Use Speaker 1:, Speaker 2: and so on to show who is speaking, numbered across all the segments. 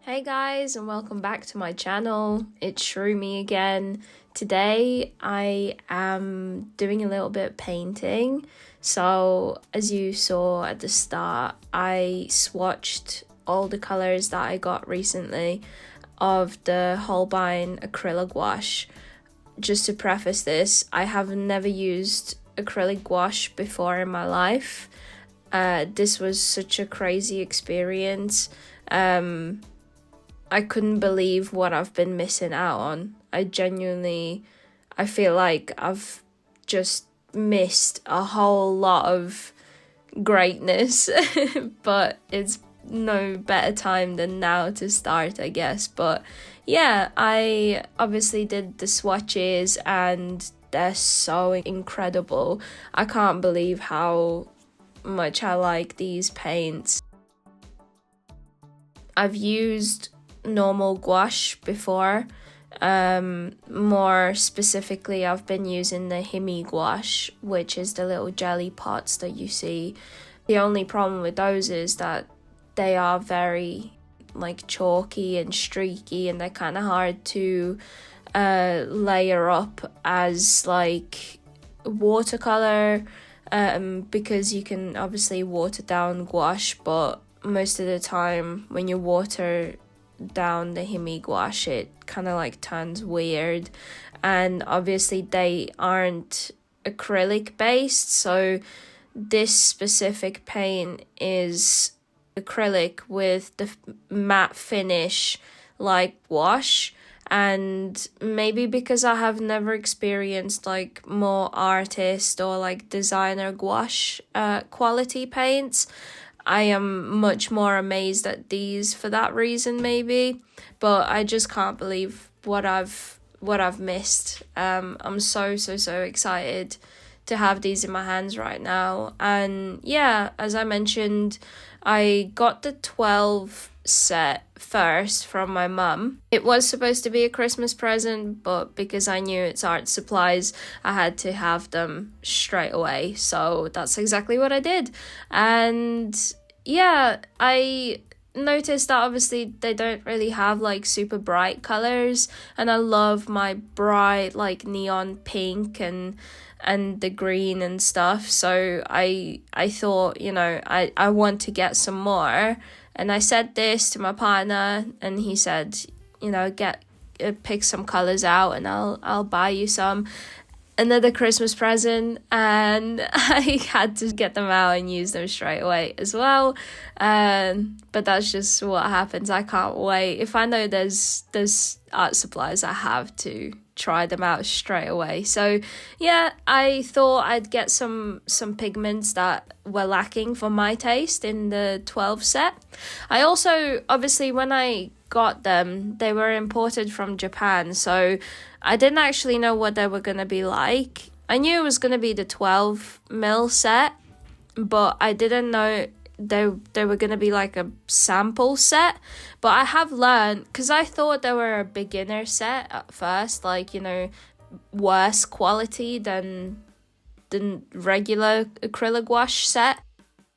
Speaker 1: Hey guys, and welcome back to my channel. It's Dreamy again. Today I am doing a little bit of painting. So as you saw at the start, I swatched all the colors that I got recently of the Holbein Acrylic Gouache. Just to preface this, I have never used acrylic gouache before in my life. This was such a crazy experience. I couldn't believe what I've been missing out on. I feel like I've just missed a whole lot of greatness, but it's no better time than now to start, I guess. But yeah, I obviously did the swatches and they're so incredible. I can't believe how much I like these paints. I've used normal gouache before. More specifically, I've been using the Dreamy gouache, which is the little jelly pots that you see. The only problem with those is that they are very chalky and streaky, and they're kind of hard to layer up as watercolor, because you can obviously water down gouache, but most of the time when you water down the Dreamy gouache, it kind of turns weird. And obviously they aren't acrylic based, so this specific paint is acrylic with the matte finish like gouache. And maybe because I have never experienced more artist or designer gouache quality paints, I am much more amazed at these for that reason, maybe. But I just can't believe what I've missed. I'm so excited to have these in my hands right now. And yeah, as I mentioned, I got the 12 set first from my mum. It was supposed to be a Christmas present, but because I knew it's art supplies, I had to have them straight away. So that's exactly what I did. And yeah, I noticed that obviously they don't really have super bright colors, and I love my bright neon pink and the green and stuff. So I thought, I want to get some more. And I said this to my partner, and he said, pick some colors out and I'll buy you some. Another Christmas present, and I had to get them out and use them straight away as well. But that's just what happens. I can't wait. If I know there's art supplies, I have to try them out straight away. So yeah, I thought I'd get some pigments that were lacking for my taste in the 12 set. I also, obviously, when I got them, they were imported from Japan, so I didn't actually know what they were going to be like. I knew it was going to be the 12 mil set, but I didn't know they were going to be a sample set. But I have learned, because I thought they were a beginner set at first, worse quality than the regular acrylic gouache set.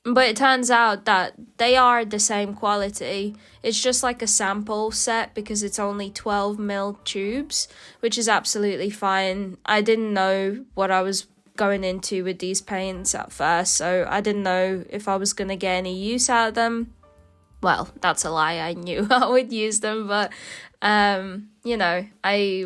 Speaker 1: But it turns out that they are the same quality. It's just a sample set because it's only 12 mil tubes, which is absolutely fine. I didn't know what I was going into with these paints at first, so I didn't know if I was going to get any use out of them. Well, that's a lie. I knew I would use them, but I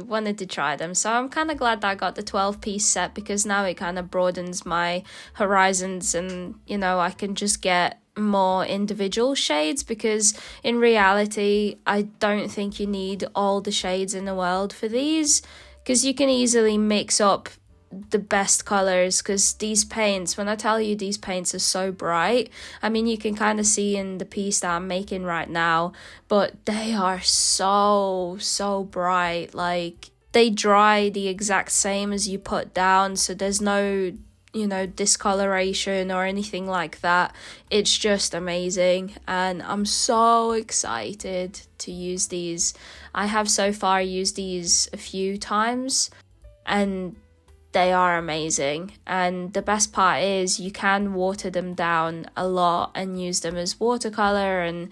Speaker 1: wanted to try them. So I'm kind of glad that I got the 12-piece set, because now it kind of broadens my horizons, and I can just get more individual shades, because in reality I don't think you need all the shades in the world for these, because you can easily mix up the best colors. Because these paints, when I tell you these paints are so bright, I mean, you can kind of see in the piece that I'm making right now, but they are so bright. They dry the exact same as you put down, so there's no discoloration or anything like that. It's just amazing, and I'm so excited to use these. I have so far used these a few times, and they are amazing. And the best part is you can water them down a lot and use them as watercolor, and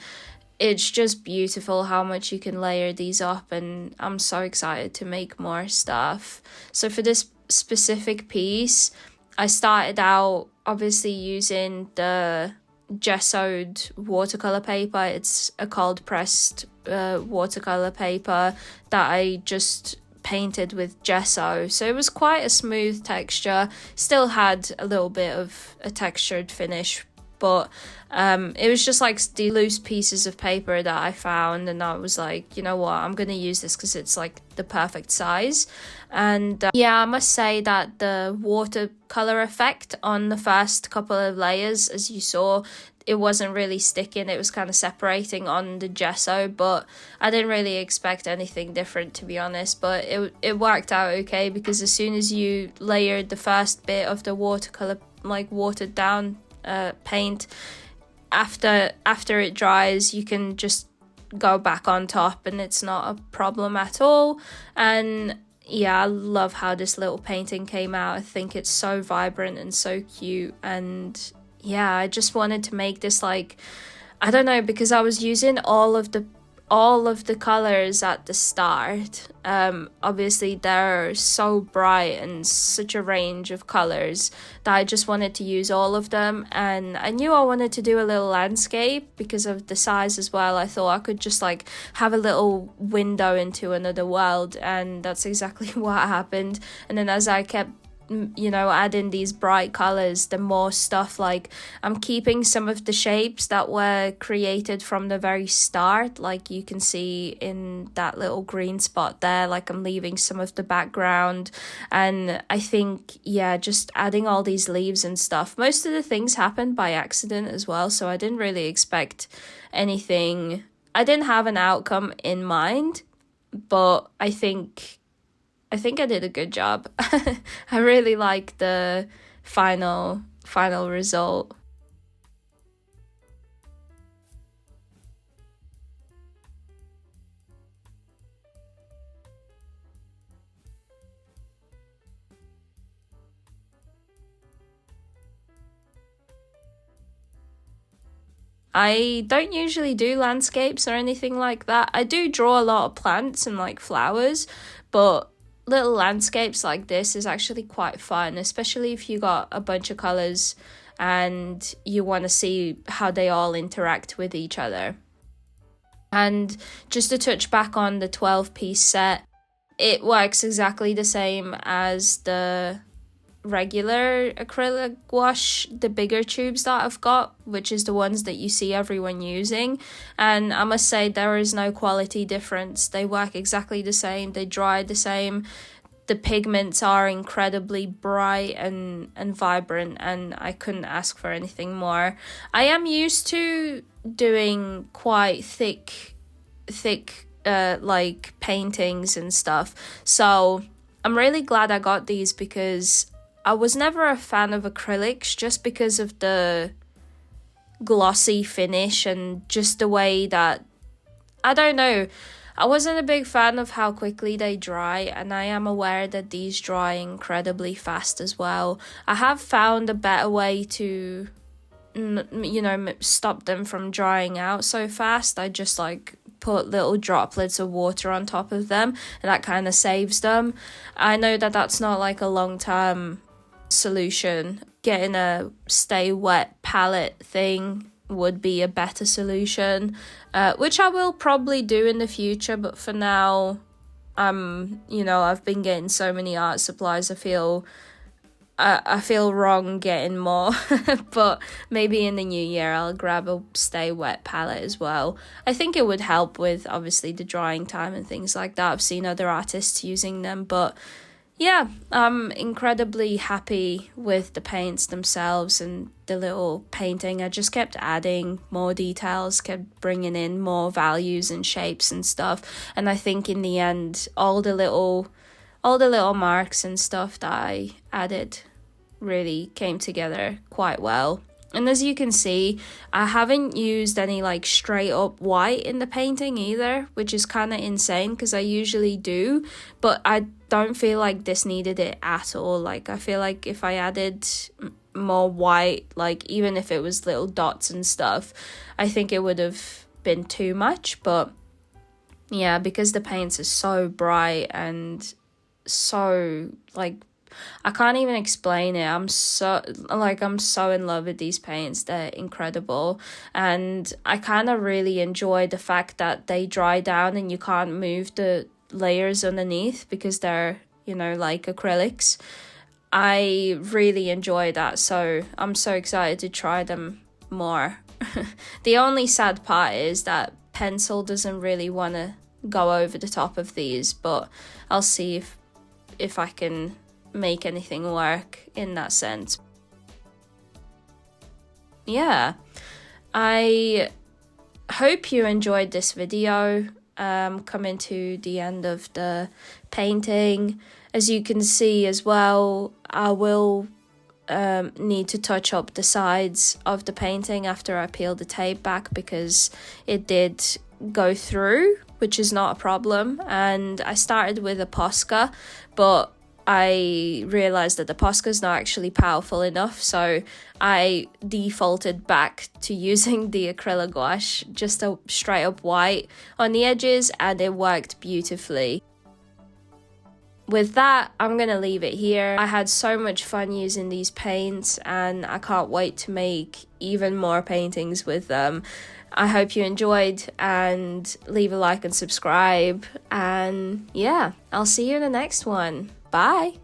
Speaker 1: it's just beautiful how much you can layer these up, and I'm so excited to make more stuff. So for this specific piece, I started out obviously using the gessoed watercolor paper. It's a cold pressed watercolor paper that I just painted with gesso, so it was quite a smooth texture, still had a little bit of a textured finish, but it was just like the loose pieces of paper that I found, and I was like, you know what, I'm gonna use this because it's like the perfect size. And yeah, I must say that the watercolor effect on the first couple of layers, as you saw, it wasn't really sticking, it was kind of separating on the gesso, but I didn't really expect anything different, to be honest. But it worked out okay, because as soon as you layered the first bit of the watercolor, like watered down paint, after it dries, you can just go back on top and it's not a problem at all. And yeah, I love how this little painting came out. I think it's so vibrant and so cute, and yeah, I just wanted to make this, like, I don't know, because I was using all of the colors at the start. Obviously they're so bright and such a range of colors that I just wanted to use all of them, and I knew I wanted to do a little landscape because of the size as well. I thought I could just like have a little window into another world, and that's exactly what happened. And then as I kept adding these bright colors, the more stuff, like I'm keeping some of the shapes that were created from the very start, like you can see in that little green spot there, like I'm leaving some of the background. And I think, yeah, just adding all these leaves and stuff, most of the things happened by accident as well, so I didn't really expect anything. I didn't have an outcome in mind, but I think I did a good job. I really like the final result. I don't usually do landscapes or anything like that. I do draw a lot of plants and like flowers, but little landscapes like this is actually quite fun, especially if you got a bunch of colors and you want to see how they all interact with each other. And just to touch back on the 12-piece set, it works exactly the same as the regular acrylic gouache, the bigger tubes that I've got, which is the ones that you see everyone using. And I must say, there is no quality difference. They work exactly the same, they dry the same, the pigments are incredibly bright and vibrant, and I couldn't ask for anything more. I am used to doing quite thick like paintings and stuff, so I'm really glad I got these, because I was never a fan of acrylics just because of the glossy finish and just the way that, I don't know, I wasn't a big fan of how quickly they dry, and I am aware that these dry incredibly fast as well. I have found a better way to, stop them from drying out so fast. I just like put little droplets of water on top of them, and that kind of saves them. I know that that's not like a long-term solution. Getting a stay wet palette thing would be a better solution, which I will probably do in the future, but for now, I've been getting so many art supplies, I feel wrong getting more. But maybe in the new year I'll grab a stay wet palette as well. I think it would help with obviously the drying time and things like that. I've seen other artists using them, but yeah, I'm incredibly happy with the paints themselves and the little painting. I just kept adding more details, kept bringing in more values and shapes and stuff. And I think in the end, all the little marks and stuff that I added really came together quite well. And as you can see, I haven't used any like straight up white in the painting either, which is kind of insane because I usually do, but I don't feel like this needed it at all. Like I feel like if I added more white, like even if it was little dots and stuff, I think it would have been too much, but yeah, because the paints are so bright and so, like, I can't even explain it. I'm so in love with these paints. They're incredible. And I kind of really enjoy the fact that they dry down and you can't move the layers underneath because they're, you know, like acrylics. I really enjoy that. So I'm so excited to try them more. The only sad part is that pencil doesn't really want to go over the top of these, but I'll see if I can make anything work in that sense. Yeah, I hope you enjoyed this video. Coming to the end of the painting, as you can see as well, I will need to touch up the sides of the painting after I peel the tape back, because it did go through, which is not a problem. And I started with a Posca, but I realized that the Posca is not actually powerful enough, so I defaulted back to using the acrylic gouache, just a straight up white on the edges, and it worked beautifully. With that, I'm gonna leave it here. I had so much fun using these paints, and I can't wait to make even more paintings with them. I hope you enjoyed, and leave a like and subscribe, and yeah, I'll see you in the next one. Bye!